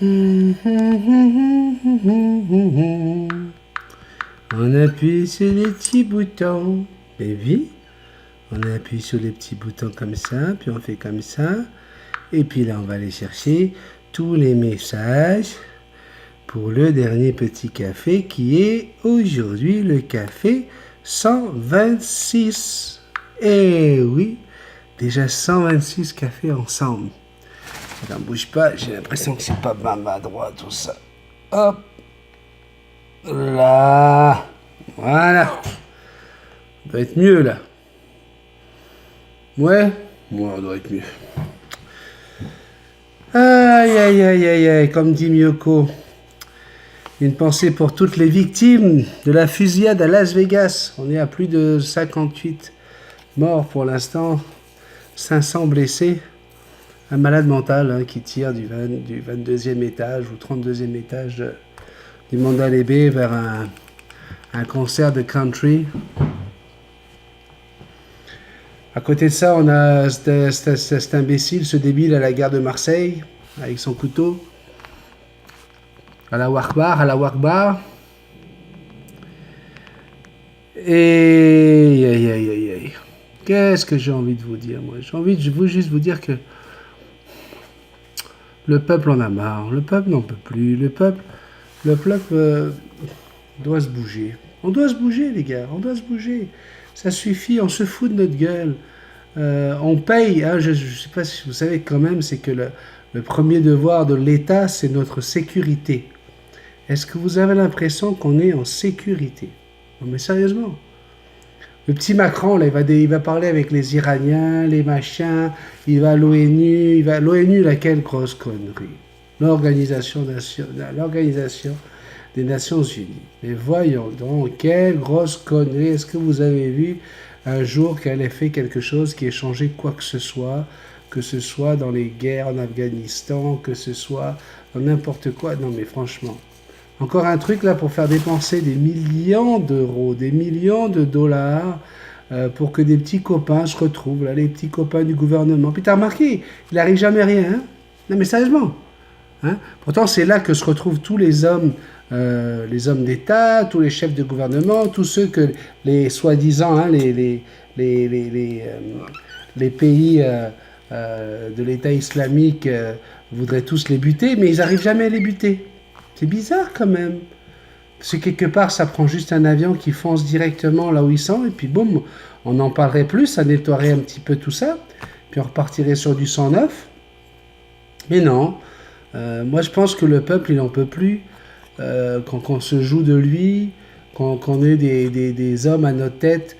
On appuie sur les petits boutons. Baby. On appuie sur les petits boutons comme ça, puis on fait comme ça. Et puis là, on va aller chercher tous les messages pour le dernier petit café qui est aujourd'hui le café 126. Eh oui, déjà 126 cafés ensemble. Ça ne bouge pas, j'ai l'impression que c'est pas ma droit tout ça. Hop. Là. Voilà. Ça doit être mieux là. Ouais, on doit être mieux. Aïe, aïe, aïe, aïe, aïe, comme dit Miyoko. Une pensée pour toutes les victimes de la fusillade à Las Vegas. On est à plus de 58 morts pour l'instant, 500 blessés. Un malade mental qui tire du 22e étage ou 32e étage du Mandalay Bay vers un concert de country. À côté de ça, on a cet imbécile, ce débile à la gare de Marseille, avec son couteau. À la Wakbar. Et aïe, aïe, aïe, aïe. Qu'est-ce que j'ai envie de vous dire, moi? J'ai envie de juste vous dire que le peuple en a marre. Le peuple n'en peut plus. Le peuple doit se bouger. On doit se bouger, les gars. On doit se bouger. Ça suffit, on se fout de notre gueule. On paye. Hein, je ne sais pas si vous savez quand même, c'est que le premier devoir de l'État, c'est notre sécurité. Est-ce que vous avez l'impression qu'on est en sécurité? Non mais sérieusement. Le petit Macron, là, il va parler avec les Iraniens, les machins, il va à l'ONU. L'ONU, laquelle grosse connerie? L'Organisation des Nations Unies. Mais voyons donc, quelle grosse connerie. Est-ce que vous avez vu un jour qu'elle ait fait quelque chose qui ait changé quoi que ce soit dans les guerres en Afghanistan, que ce soit dans n'importe quoi? Non mais franchement. Encore un truc là pour faire dépenser des millions d'euros, des millions de dollars pour que des petits copains se retrouvent, là, les petits copains du gouvernement. Puis t'as remarqué, il n'arrive jamais rien. Hein? Non mais sérieusement. Hein? Pourtant c'est là que se retrouvent tous les hommes d'État, tous les chefs de gouvernement, tous ceux que les soi-disant, hein, les pays de l'État islamique voudraient tous les buter, mais ils n'arrivent jamais à les buter. C'est bizarre quand même. Parce que quelque part, ça prend juste un avion qui fonce directement là où ils sont, et puis boum, on n'en parlerait plus, ça nettoierait un petit peu tout ça, puis on repartirait sur du 109. Mais non, moi je pense que le peuple, il n'en peut plus, qu'on se joue de lui, qu'on ait des hommes à notre tête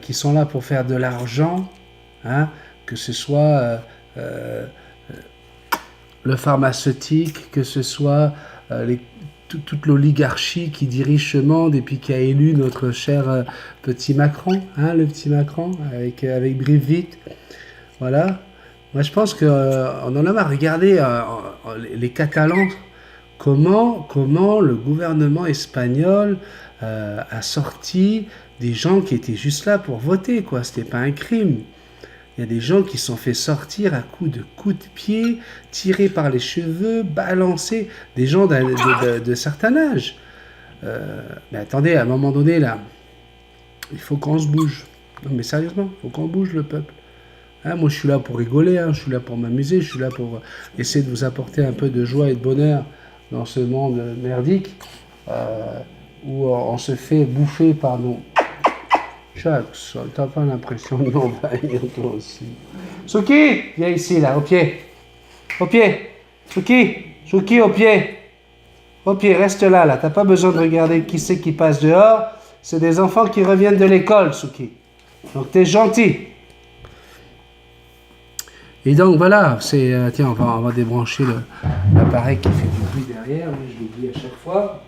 qui sont là pour faire de l'argent, hein, que ce soit le pharmaceutique, que ce soit toute l'oligarchie qui dirige ce monde et puis qui a élu notre cher petit Macron, hein, le petit Macron, avec Brigitte. Voilà. Moi, je pense qu'on en a marre. Regardez les Catalans, comment le gouvernement espagnol a sorti des gens qui étaient juste là pour voter, quoi. C'était pas un crime. Il y a des gens qui se sont fait sortir à coups de pied, tirés par les cheveux, balancés, des gens de certain âge. Mais attendez, à un moment donné, là, il faut qu'on se bouge. Non mais sérieusement, il faut qu'on bouge le peuple. Hein, moi je suis là pour rigoler, hein, je suis là pour m'amuser, je suis là pour essayer de vous apporter un peu de joie et de bonheur dans ce monde merdique où on se fait bouffer par nos... Jackson, t'as pas l'impression de m'envahir toi aussi. Suki, viens ici là, au pied. Au pied. Suki, au pied. Au pied, reste là, t'as pas besoin de regarder qui c'est qui passe dehors. C'est des enfants qui reviennent de l'école, Suki. Donc t'es gentil. Et donc voilà, c'est... tiens, on va débrancher l'appareil qui fait du bruit derrière. Moi, je l'oublie à chaque fois.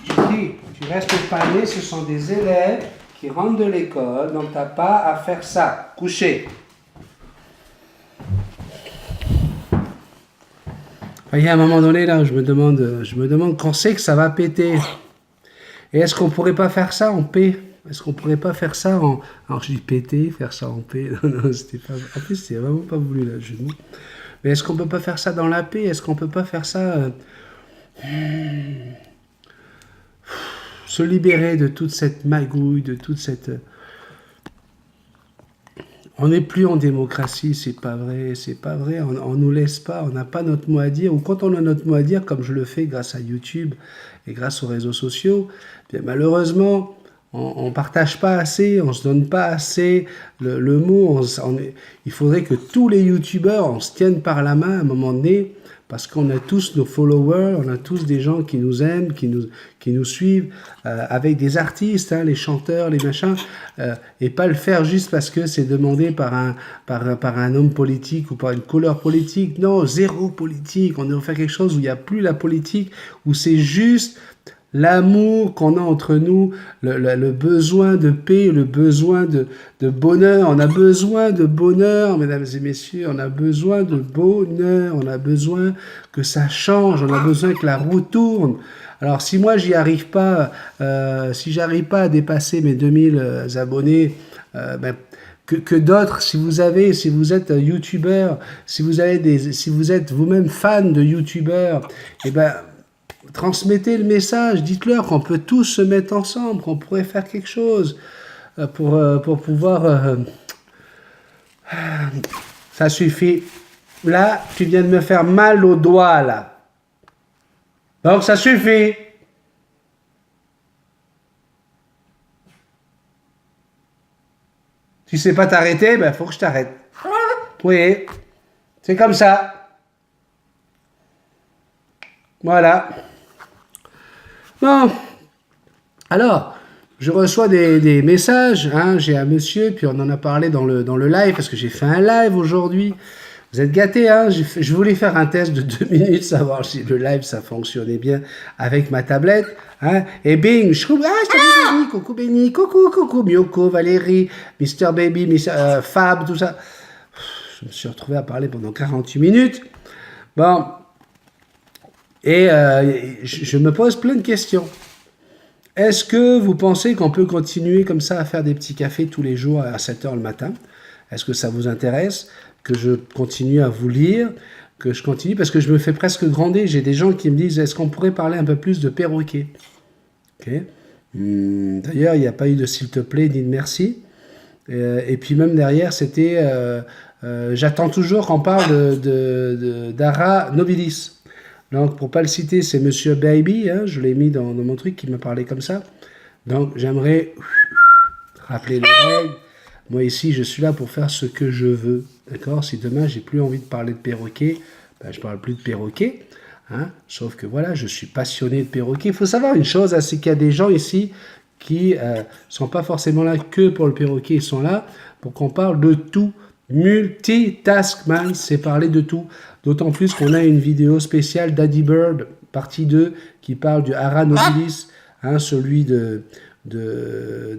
Suki, tu restes parler, ce sont des élèves qui rentrent de l'école, donc t'as pas à faire ça. Coucher. Il y a un moment donné, là, je me demande quand c'est que ça va péter. Et est-ce qu'on pourrait pas faire ça en paix? Est-ce qu'on pourrait pas faire ça alors je dis péter, faire ça en paix. Non, c'était pas... En plus, c'est vraiment pas voulu, là, je dis. Mais est-ce qu'on peut pas faire ça dans la paix? Est-ce qu'on peut pas faire ça se libérer de toute cette magouille, de toute cette... On n'est plus en démocratie, c'est pas vrai, c'est pas vrai, on nous laisse pas, on n'a pas notre mot à dire, ou quand on a notre mot à dire, comme je le fais grâce à YouTube et grâce aux réseaux sociaux, bien malheureusement, on ne partage pas assez, on ne se donne pas assez le mot, il faudrait que tous les YouTubeurs, on se tienne par la main à un moment donné, parce qu'on a tous nos followers, on a tous des gens qui nous aiment, qui nous suivent, avec des artistes, hein, les chanteurs, les machins, et pas le faire juste parce que c'est demandé par un homme politique ou par une couleur politique. Non, zéro politique. On doit faire quelque chose où il n'y a plus la politique, où c'est juste l'amour qu'on a entre nous, le besoin de paix, le besoin de bonheur. On a besoin de bonheur, mesdames et messieurs, on a besoin de bonheur, on a besoin que ça change, on a besoin que la roue tourne. Alors si moi j'y arrive pas, si j'arrive pas à dépasser mes 2000 abonnés, ben, que d'autres, si vous êtes youtubeur, si vous êtes vous-même fan de youtubeurs, eh ben transmettez le message, dites-leur qu'on peut tous se mettre ensemble, qu'on pourrait faire quelque chose pour pouvoir... ça suffit. Là, tu viens de me faire mal au doigt, là. Donc, ça suffit. Tu sais pas t'arrêter, ben, faut que je t'arrête. Oui, c'est comme ça. Voilà. Bon, alors, je reçois des messages, hein, j'ai un monsieur, puis on en a parlé dans le live, parce que j'ai fait un live aujourd'hui. Vous êtes gâtés, hein, je voulais faire un test de 2 minutes, savoir si le live, ça fonctionnait bien avec ma tablette. Hein, et bing, je trouve, salut Benny, coucou, Myoko, Valérie, Mr. Baby, Fab, tout ça. Je me suis retrouvé à parler pendant 48 minutes. Bon, et je me pose plein de questions. Est-ce que vous pensez qu'on peut continuer comme ça à faire des petits cafés tous les jours à 7 h le matin? Est-ce que ça vous intéresse que je continue à vous lire, que je continue, parce que je me fais presque gronder. J'ai des gens qui me disent, est-ce qu'on pourrait parler un peu plus de perroquet? Okay. D'ailleurs, il n'y a pas eu de s'il te plaît ni de merci. Et puis même derrière, c'était, j'attends toujours qu'on parle d'Ara Nobilis. Donc, pour pas le citer, c'est Monsieur Baby, hein, je l'ai mis dans mon truc qui m'a parlé comme ça. Donc, j'aimerais rappeler les règles. Moi, ici, je suis là pour faire ce que je veux. D'accord? Si demain, j'ai plus envie de parler de perroquet, ben, je parle plus de perroquet. Hein? Sauf que voilà, je suis passionné de perroquet. Il faut savoir une chose, hein, c'est qu'il y a des gens ici qui sont pas forcément là que pour le perroquet. Ils sont là pour qu'on parle de tout. Multitaskman, c'est parler de tout. D'autant plus qu'on a une vidéo spéciale d'Addy Bird, partie 2, qui parle du Ara Nobilis, hein, celui de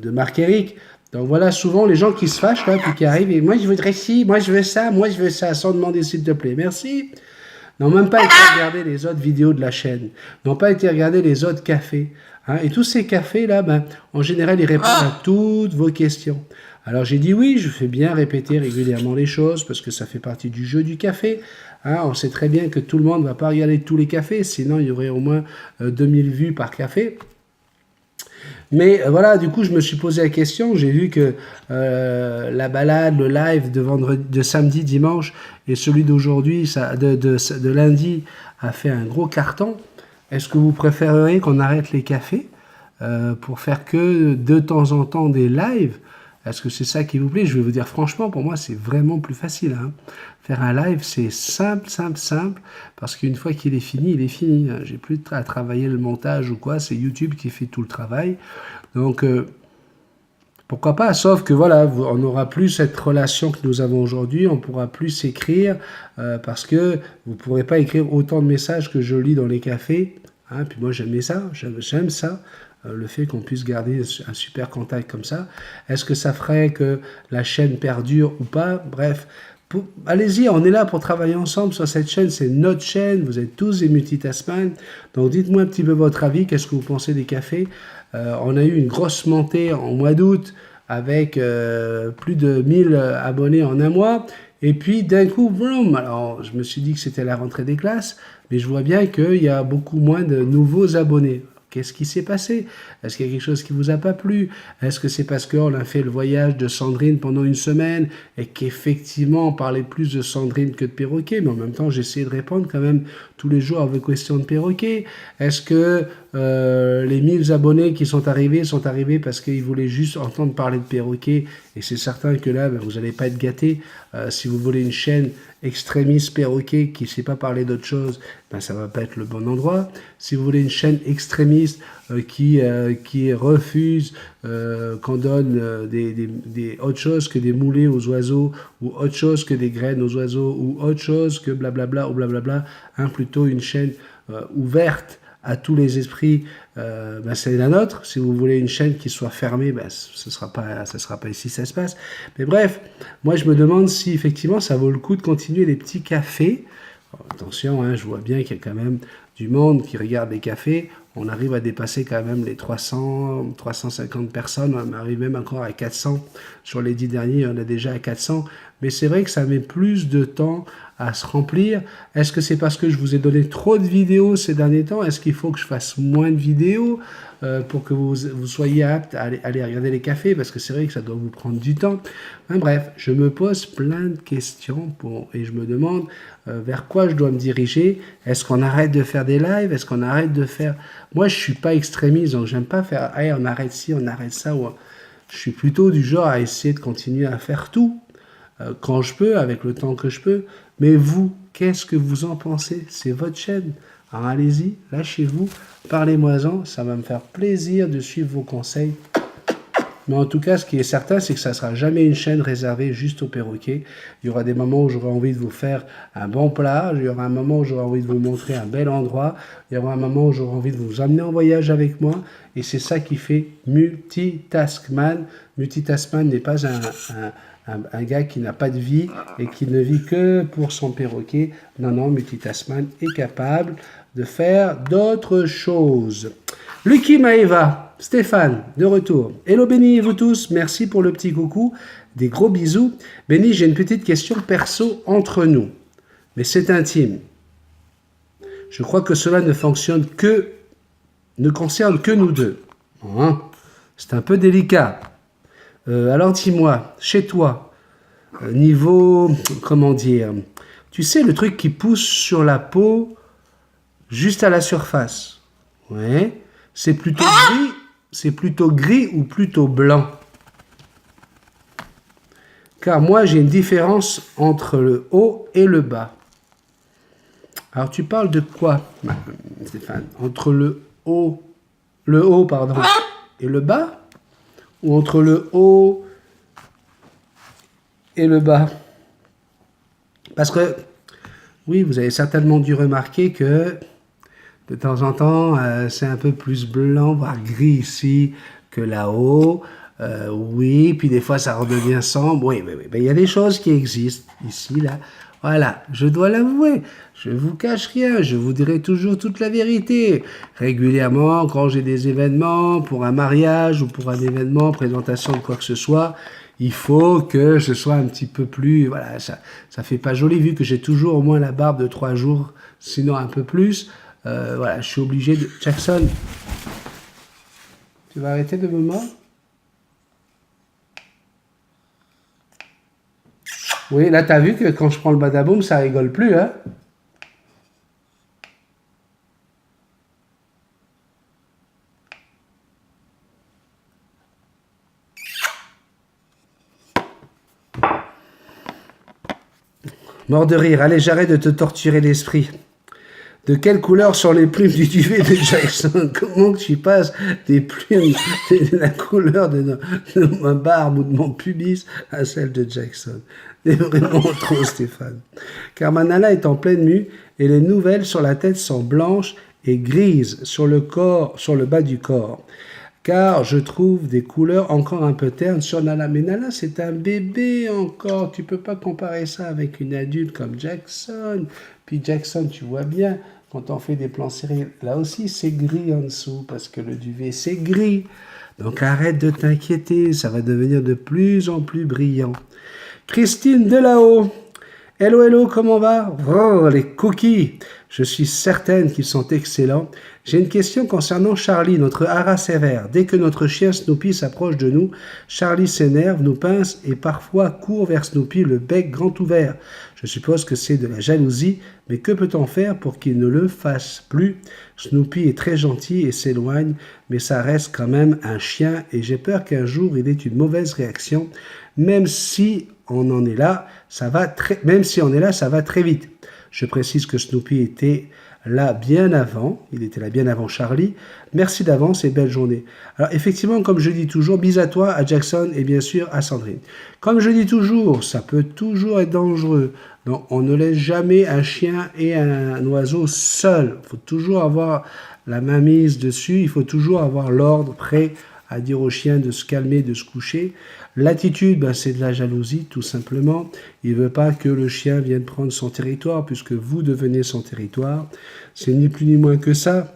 Marc Eric. Donc voilà, souvent les gens qui se fâchent, là, puis qui arrivent, et moi je voudrais ci, moi je veux ça, sans demander s'il te plaît, merci. N'ont même pas été regarder les autres vidéos de la chaîne, n'ont pas été regarder les autres cafés. Hein, et tous ces cafés-là, ben, en général, ils répondent à toutes vos questions. Alors j'ai dit oui, je fais bien répéter régulièrement les choses, parce que ça fait partie du jeu du café. Hein, on sait très bien que tout le monde ne va pas regarder tous les cafés, sinon il y aurait au moins 2000 vues par café. Mais voilà, du coup, je me suis posé la question. J'ai vu que la balade, le live de samedi, dimanche et celui d'aujourd'hui, de lundi, a fait un gros carton. Est-ce que vous préféreriez qu'on arrête les cafés pour faire que de temps en temps des lives? Est-ce que c'est ça qui vous plaît? Je vais vous dire franchement, pour moi, c'est vraiment plus facile. Hein. Faire un live, c'est simple, parce qu'une fois qu'il est fini, il est fini. J'ai plus à travailler le montage ou quoi, c'est YouTube qui fait tout le travail. Donc, pourquoi pas? Sauf que voilà, on n'aura plus cette relation que nous avons aujourd'hui, on ne pourra plus s'écrire, parce que vous ne pourrez pas écrire autant de messages que je lis dans les cafés. Hein. Puis moi, j'aime ça. Le fait qu'on puisse garder un super contact comme ça. Est-ce que ça ferait que la chaîne perdure ou pas? Bref, allez-y, on est là pour travailler ensemble sur cette chaîne, c'est notre chaîne, vous êtes tous des multitaskman. Donc dites-moi un petit peu votre avis, qu'est-ce que vous pensez des cafés? On a eu une grosse montée en mois d'août avec plus de 1000 abonnés en un mois. Et puis d'un coup, vroom, alors je me suis dit que c'était la rentrée des classes, mais je vois bien qu'il y a beaucoup moins de nouveaux abonnés. Qu'est-ce qui s'est passé? Est-ce qu'il y a quelque chose qui vous a pas plu? Est-ce que c'est parce qu'on a fait le voyage de Sandrine pendant une semaine et qu'effectivement on parlait plus de Sandrine que de perroquet, mais en même temps j'essayais de répondre quand même tous les jours à vos questions de perroquet? Est-ce que les 1000 abonnés qui sont arrivés parce qu'ils voulaient juste entendre parler de perroquet? Et c'est certain que là, ben, vous n'allez pas être gâtés. Si vous voulez une chaîne extrémiste perroquet qui ne sait pas parler d'autre chose, ben, ça ne va pas être le bon endroit. Si vous voulez une chaîne extrémiste qui refuse qu'on donne des autre chose que des moulets aux oiseaux, ou autre chose que des graines aux oiseaux, ou autre chose que blablabla ou blablabla, hein, plutôt une chaîne ouverte à tous les esprits, ben c'est la nôtre. Si vous voulez une chaîne qui soit fermée, ben ce sera pas ici ça se passe. Mais bref, moi je me demande si effectivement ça vaut le coup de continuer les petits cafés. Alors, attention, hein, je vois bien qu'il y a quand même du monde qui regarde les cafés. On arrive à dépasser quand même les 300, 350 personnes. On arrive même encore à 400. Sur les 10 derniers, on est déjà à 400. Mais c'est vrai que ça met plus de temps à se remplir. Est-ce que c'est parce que je vous ai donné trop de vidéos ces derniers temps? Est-ce qu'il faut que je fasse moins de vidéos pour que vous soyez aptes à aller regarder les cafés? Parce que c'est vrai que ça doit vous prendre du temps. Enfin, bref, je me pose plein de questions et je me demande vers quoi je dois me diriger. Est-ce qu'on arrête de faire des lives? Est-ce qu'on arrête de faire... Moi, je suis pas extrémiste, donc j'aime pas faire hey, on arrête ci, on arrête ça. Ou... Je suis plutôt du genre à essayer de continuer à faire tout quand je peux, avec le temps que je peux. Mais vous, qu'est-ce que vous en pensez? C'est votre chaîne. Alors allez-y, lâchez-vous, parlez-moi-en. Ça va me faire plaisir de suivre vos conseils. Mais en tout cas, ce qui est certain, c'est que ça ne sera jamais une chaîne réservée juste aux perroquets. Il y aura des moments où j'aurai envie de vous faire un bon plat. Il y aura un moment où j'aurai envie de vous montrer un bel endroit. Il y aura un moment où j'aurai envie de vous emmener en voyage avec moi. Et c'est ça qui fait Multitaskman. Multitaskman n'est pas un gars qui n'a pas de vie et qui ne vit que pour son perroquet. Non, non, Multitaskman est capable de faire d'autres choses. Lucky Maeva, Stéphane, de retour. Hello Benny et vous tous, merci pour le petit coucou, des gros bisous. Benny, j'ai une petite question perso entre nous, mais c'est intime. Je crois que cela ne concerne que nous deux. Hein? C'est un peu délicat. Alors dis-moi, chez toi, niveau, comment dire, tu sais le truc qui pousse sur la peau juste à la surface. Ouais. C'est plutôt gris ou plutôt blanc? Car moi, j'ai une différence entre le haut et le bas. Alors, tu parles de quoi, Stéphane? Entre le haut, pardon, et le bas? Ou entre le haut et le bas? Parce que, oui, vous avez certainement dû remarquer que de temps en temps, c'est un peu plus blanc, voire gris ici que là-haut. Oui, puis des fois, ça redevient sombre. Oui, oui, oui. Ben, il y a des choses qui existent ici, là. Voilà, je dois l'avouer. Je ne vous cache rien. Je vous dirai toujours toute la vérité. Régulièrement, quand j'ai des événements, pour un mariage ou pour un événement, présentation de quoi que ce soit, il faut que je sois un petit peu plus... Voilà, ça fait pas joli vu que j'ai toujours au moins la barbe de 3 jours, sinon un peu plus. Voilà, je suis obligé de... Jackson, tu vas arrêter de me mordre? Oui, là, tu as vu que quand je prends le badaboum, ça rigole plus, hein? Mort de rire. Allez, j'arrête de te torturer l'esprit. De quelle couleur sont les plumes du duvet de Jackson? Comment que tu passes des plumes de la couleur de ma barbe ou de mon pubis à celle de Jackson? C'est vraiment trop, Stéphane. Car Manala est en pleine mue et les nouvelles sur la tête sont blanches et grises sur le corps, sur le bas du corps. Car je trouve des couleurs encore un peu ternes sur Nala. Mais Nala, c'est un bébé encore. Tu peux pas comparer ça avec une adulte comme Jackson. Puis Jackson, tu vois bien, quand on fait des plans serrés, là aussi c'est gris en dessous parce que le duvet c'est gris. Donc arrête de t'inquiéter, ça va devenir de plus en plus brillant. Christine de là-haut. Hello, hello, comment va? Oh, les cookies! Je suis certaine qu'ils sont excellents. J'ai une question concernant Charlie, notre haras sévère. Dès que notre chien Snoopy s'approche de nous, Charlie s'énerve, nous pince et parfois court vers Snoopy le bec grand ouvert. Je suppose que c'est de la jalousie, mais que peut-on faire pour qu'il ne le fasse plus? Snoopy est très gentil et s'éloigne, mais ça reste quand même un chien et j'ai peur qu'un jour il ait une mauvaise réaction, même si on en est là, ça va très vite. Je précise que Snoopy était là bien avant, il était là bien avant Charlie. Merci d'avance et belle journée. Alors effectivement, comme je dis toujours, bis à toi, à Jackson et bien sûr à Sandrine. Comme je dis toujours, ça peut toujours être dangereux. Donc on ne laisse jamais un chien et un oiseau seuls. Il faut toujours avoir la main mise dessus, il faut toujours avoir l'ordre prêt à dire au chien de se calmer, de se coucher. L'attitude, c'est de la jalousie, tout simplement. Il ne veut pas que le chien vienne prendre son territoire, puisque vous devenez son territoire. C'est ni plus ni moins que ça.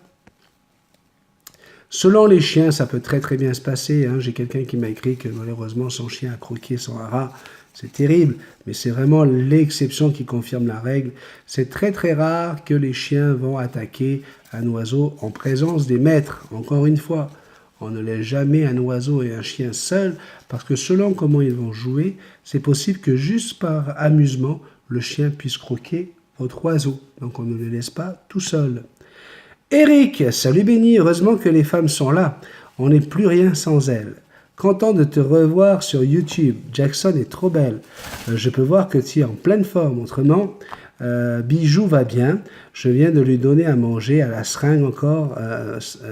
Selon les chiens, ça peut très très bien se passer. J'ai quelqu'un qui m'a écrit que malheureusement son chien a croqué son haras. C'est terrible, mais c'est vraiment l'exception qui confirme la règle. C'est très très rare que les chiens vont attaquer un oiseau en présence des maîtres, encore une fois. On ne laisse jamais un oiseau et un chien seuls parce que selon comment ils vont jouer, c'est possible que juste par amusement, le chien puisse croquer votre oiseau. Donc on ne le laisse pas tout seul. Eric, salut Béni, heureusement que les femmes sont là. On n'est plus rien sans elles. Content de te revoir sur YouTube. Jackson est trop belle. Je peux voir que tu es en pleine forme. Autrement, Bijou va bien. Je viens de lui donner à manger à la seringue encore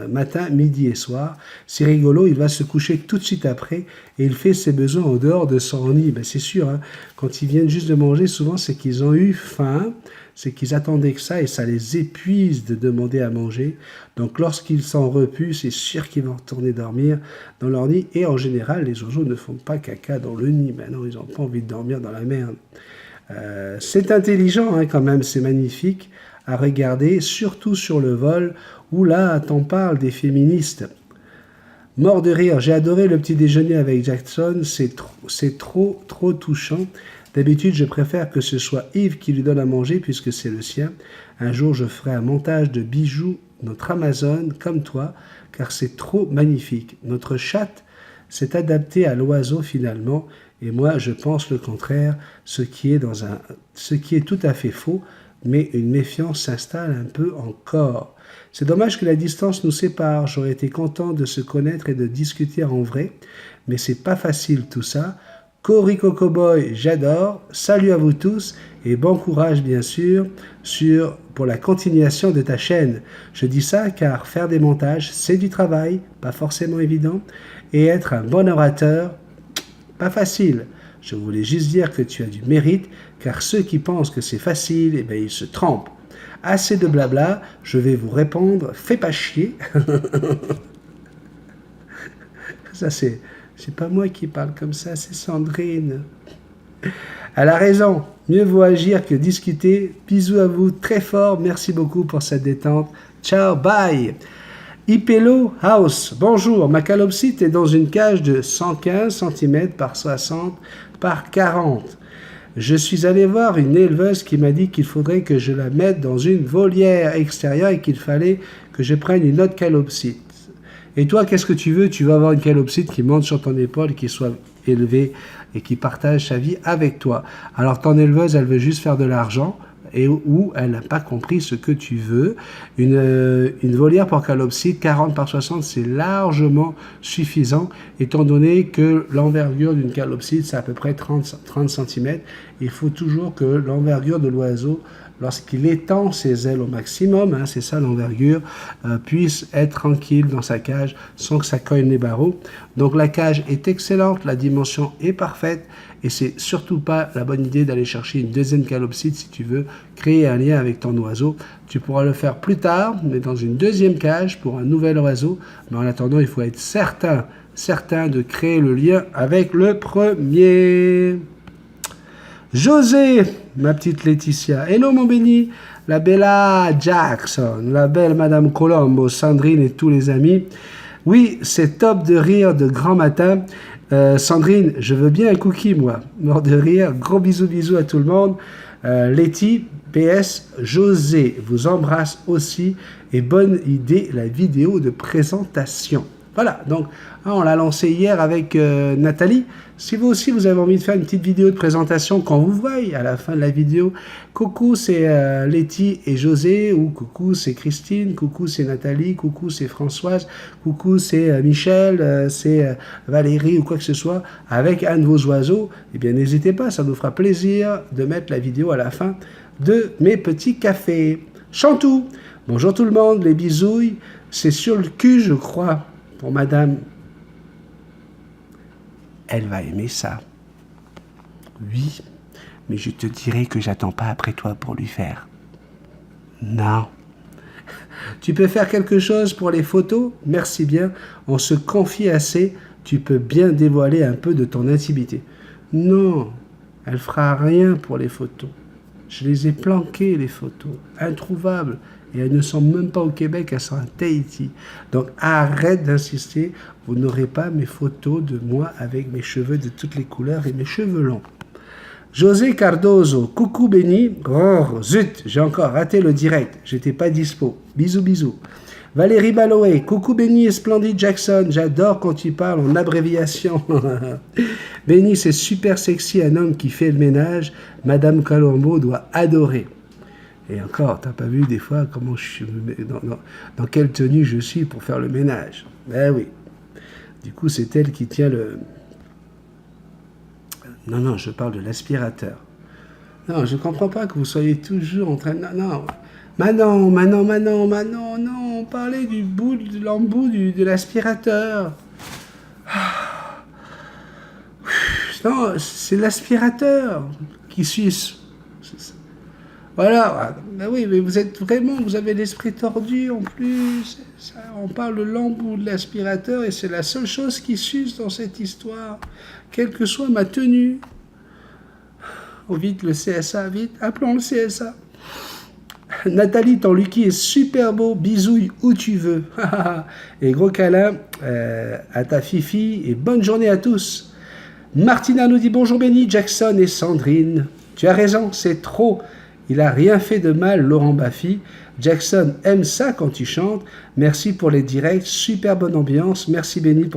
matin, midi et soir. C'est rigolo, il va se coucher tout de suite après et il fait ses besoins en dehors de son lit. C'est sûr, quand ils viennent juste de manger, souvent c'est qu'ils ont eu faim, c'est qu'ils attendaient que ça et ça les épuise de demander à manger. Donc lorsqu'ils sont repus, c'est sûr qu'ils vont retourner dormir dans leur nid. Et en général, les oiseaux ne font pas caca dans le nid. Non, ils n'ont pas envie de dormir dans la merde. C'est intelligent quand même, c'est magnifique à regarder, surtout sur le vol, où là, t'en parles des féministes. Mort de rire, j'ai adoré le petit déjeuner avec Jackson, c'est trop touchant. D'habitude, je préfère que ce soit Yves qui lui donne à manger puisque c'est le sien. Un jour, je ferai un montage de Bijou, notre Amazone, comme toi, car c'est trop magnifique. Notre chatte s'est adaptée à l'oiseau finalement, et moi, je pense le contraire, ce qui est tout à fait faux, mais une méfiance s'installe un peu encore. C'est dommage que la distance nous sépare. J'aurais été content de se connaître et de discuter en vrai, mais c'est pas facile tout ça. Corico Cowboy, j'adore. Salut à vous tous et bon courage bien sûr pour la continuation de ta chaîne. Je dis ça car faire des montages, c'est du travail, pas forcément évident, et être un bon orateur, pas facile. Je voulais juste dire que tu as du mérite, car ceux qui pensent que c'est facile, ils se trompent. Assez de blabla, je vais vous répondre, fais pas chier. Ça c'est pas moi qui parle comme ça, c'est Sandrine. Elle a raison, mieux vaut agir que discuter. Bisous à vous très fort, merci beaucoup pour cette détente. Ciao, bye. Ipello House, bonjour, ma calopsite est dans une cage de 115 cm par 60 par 40. Je suis allé voir une éleveuse qui m'a dit qu'il faudrait que je la mette dans une volière extérieure et qu'il fallait que je prenne une autre calopsite. Et toi, qu'est-ce que tu veux? Tu veux avoir une calopsite qui monte sur ton épaule, qui soit élevée et qui partage sa vie avec toi. Alors ton éleveuse, elle veut juste faire de l'argent, et où elle n'a pas compris ce que tu veux. Une volière pour calopsite, 40 par 60, c'est largement suffisant, étant donné que l'envergure d'une calopsite, c'est à peu près 30 cm. Il faut toujours que l'envergure de l'oiseau, lorsqu'il étend ses ailes au maximum, c'est ça l'envergure, puisse être tranquille dans sa cage sans que ça cogne les barreaux. Donc la cage est excellente, la dimension est parfaite, et c'est surtout pas la bonne idée d'aller chercher une deuxième calopsite si tu veux créer un lien avec ton oiseau. Tu pourras le faire plus tard, mais dans une deuxième cage pour un nouvel oiseau. Mais en attendant, il faut être certain de créer le lien avec le premier. José, ma petite Laetitia. Hello mon béni, la bella Jackson, la belle Madame Colombo, Sandrine et tous les amis. Oui, c'est top de rire de grand matin. Sandrine, je veux bien un cookie, moi. Mort de rire. Gros bisous, bisous à tout le monde. Letty, PS, José vous embrasse aussi. Et bonne idée, la vidéo de présentation. Voilà, donc on l'a lancé hier avec Nathalie. Si vous aussi vous avez envie de faire une petite vidéo de présentation quand vous voyez à la fin de la vidéo, coucou c'est Letty et José, ou coucou c'est Christine, coucou c'est Nathalie, coucou c'est Françoise, coucou c'est Michel, c'est Valérie ou quoi que ce soit, avec un de vos oiseaux, eh bien n'hésitez pas, ça nous fera plaisir de mettre la vidéo à la fin de mes petits cafés. Chantou, bonjour tout le monde, les bisouilles, c'est sur le cul je crois. Pour madame, elle va aimer ça. Oui, mais je te dirai que j'attends pas après toi pour lui faire. Non. Tu peux faire quelque chose pour les photos? Merci bien. On se confie assez. Tu peux bien dévoiler un peu de ton intimité. Non, elle fera rien pour les photos. Je les ai planquées, les photos. Introuvables. Et elles ne sont même pas au Québec, elles sont à Tahiti. Donc arrête d'insister, vous n'aurez pas mes photos de moi avec mes cheveux de toutes les couleurs et mes cheveux longs. José Cardozo, coucou Béni. Oh, zut, j'ai encore raté le direct, j'étais pas dispo. Bisous, bisous. Valérie Baloé, coucou Béni et Splendid Jackson, j'adore quand tu parles en abréviation. Béni, c'est super sexy, un homme qui fait le ménage. Madame Colombo doit adorer. Et encore, t'as pas vu des fois comment dans quelle tenue je suis pour faire le ménage. Ben oui. Du coup, c'est elle qui tient le... Non, je parle de l'aspirateur. Non, je comprends pas que vous soyez toujours en train de... Non. Manon, non, on parlait du bout, de l'embout de l'aspirateur. Non, c'est l'aspirateur qui suce. Voilà, ben oui, mais vous avez l'esprit tordu en plus. On parle de l'embout de l'aspirateur et c'est la seule chose qui s'use dans cette histoire, quelle que soit ma tenue. Oh, vite, le CSA, vite, appelons le CSA. Nathalie, ton Lucky est super beau, bisouille où tu veux. Et gros câlin à ta Fifi et bonne journée à tous. Martina nous dit bonjour Béni, Jackson et Sandrine. Tu as raison, c'est trop. Il n'a rien fait de mal, Laurent Baffy. Jackson aime ça quand tu chantes. Merci pour les directs, super bonne ambiance. Merci Béni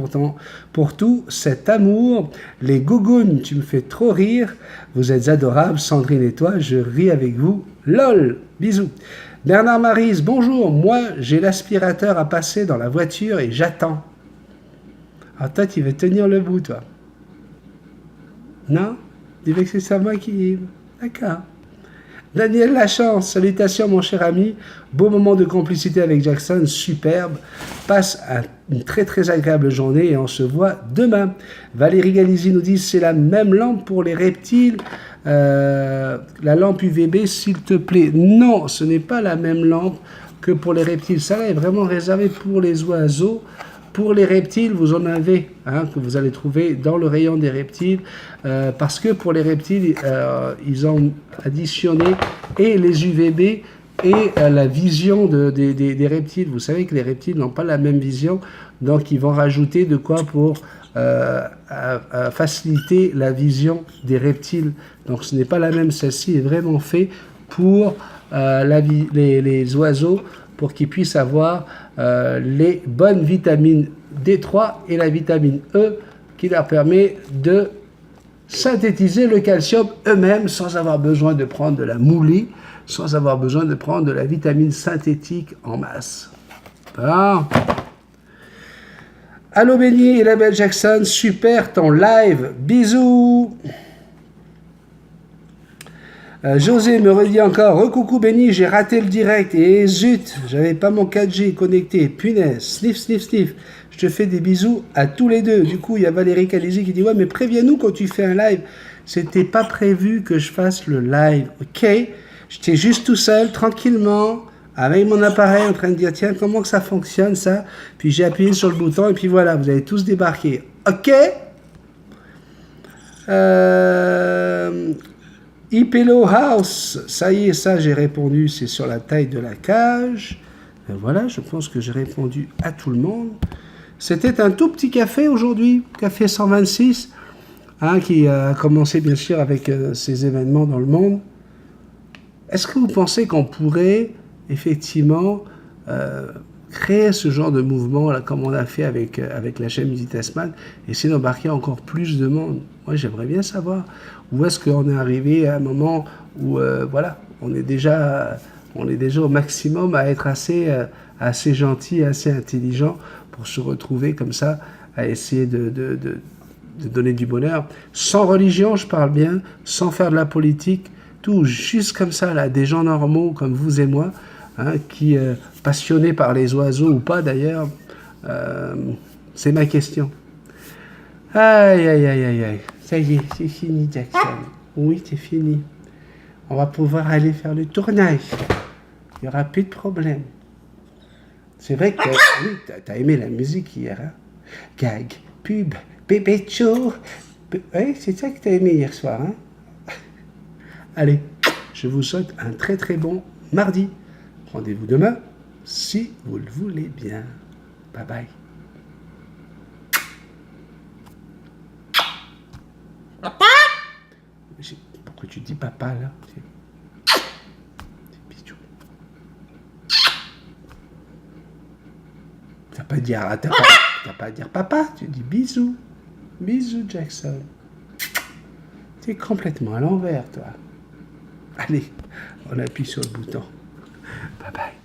pour tout cet amour. Les gougounes, tu me fais trop rire. Vous êtes adorables, Sandrine et toi, je ris avec vous. LOL, bisous. Bernard Maryse, bonjour. Moi, j'ai l'aspirateur à passer dans la voiture et j'attends. Ah, toi, tu veux tenir le bout, toi. Non? Tu veux que c'est ça moi qui... D'accord. Daniel Lachance, salutations mon cher ami, beau moment de complicité avec Jackson, superbe, passe une très très agréable journée et on se voit demain. Valérie Galizi nous dit c'est la même lampe pour les reptiles, la lampe UVB s'il te plaît. Non, ce n'est pas la même lampe que pour les reptiles, ça là est vraiment réservé pour les oiseaux. Pour les reptiles, vous en avez, que vous allez trouver dans le rayon des reptiles, parce que pour les reptiles, ils ont additionné et les UVB et la vision des reptiles. Vous savez que les reptiles n'ont pas la même vision, donc ils vont rajouter de quoi pour faciliter la vision des reptiles. Donc ce n'est pas la même, celle-ci est vraiment faite pour les oiseaux, pour qu'ils puissent avoir les bonnes vitamines D3 et la vitamine E qui leur permet de synthétiser le calcium eux-mêmes sans avoir besoin de prendre de la moulée, sans avoir besoin de prendre de la vitamine synthétique en masse. Bon. Allô Béni et la belle Jackson, super ton live, bisous. José me redit encore, recoucou Béni, j'ai raté le direct et zut, j'avais pas mon 4G connecté, punaise, sniff, sniff, sniff. Je te fais des bisous à tous les deux. Du coup, il y a Valérie Calizi qui dit, ouais, mais préviens-nous quand tu fais un live. C'était pas prévu que je fasse le live, ok? J'étais juste tout seul, tranquillement, avec mon appareil en train de dire, tiens, comment que ça fonctionne ça? Puis j'ai appuyé sur le bouton et puis voilà, vous avez tous débarqué, ok? Ipelo House, ça y est, ça j'ai répondu, c'est sur la taille de la cage. Et voilà, je pense que j'ai répondu à tout le monde. C'était un tout petit café aujourd'hui, café 126, hein, qui a commencé bien sûr avec ces événements dans le monde. Est-ce que vous pensez qu'on pourrait effectivement créer ce genre de mouvement là, comme on a fait avec la chaîne Musique Tasman, et essayer d'embarquer encore plus de monde? Moi j'aimerais bien savoir où est-ce qu'on est arrivé à un moment où voilà, on est déjà au maximum à être assez gentil, assez intelligent pour se retrouver comme ça, à essayer de donner du bonheur. Sans religion, je parle bien, sans faire de la politique, tout juste comme ça, là, des gens normaux comme vous et moi, hein, qui, passionnés par les oiseaux ou pas d'ailleurs, c'est ma question. Aïe, aïe, aïe, aïe, aïe. Ça y est, c'est fini, Jackson. Oui, c'est fini. On va pouvoir aller faire le tournage. Il n'y aura plus de problème. C'est vrai que oui, t'as aimé la musique hier, hein? Gag, pub, bébé show. Oui, c'est ça que t'as aimé hier soir, hein? Allez, je vous souhaite un très très bon mardi. Rendez-vous demain, si vous le voulez bien. Bye bye. Papa? Pourquoi tu dis papa là? T'as pas à dire papa, tu dis bisous. Bisous, Jackson. T'es complètement à l'envers, toi. Allez, on appuie sur le bouton. Bye bye.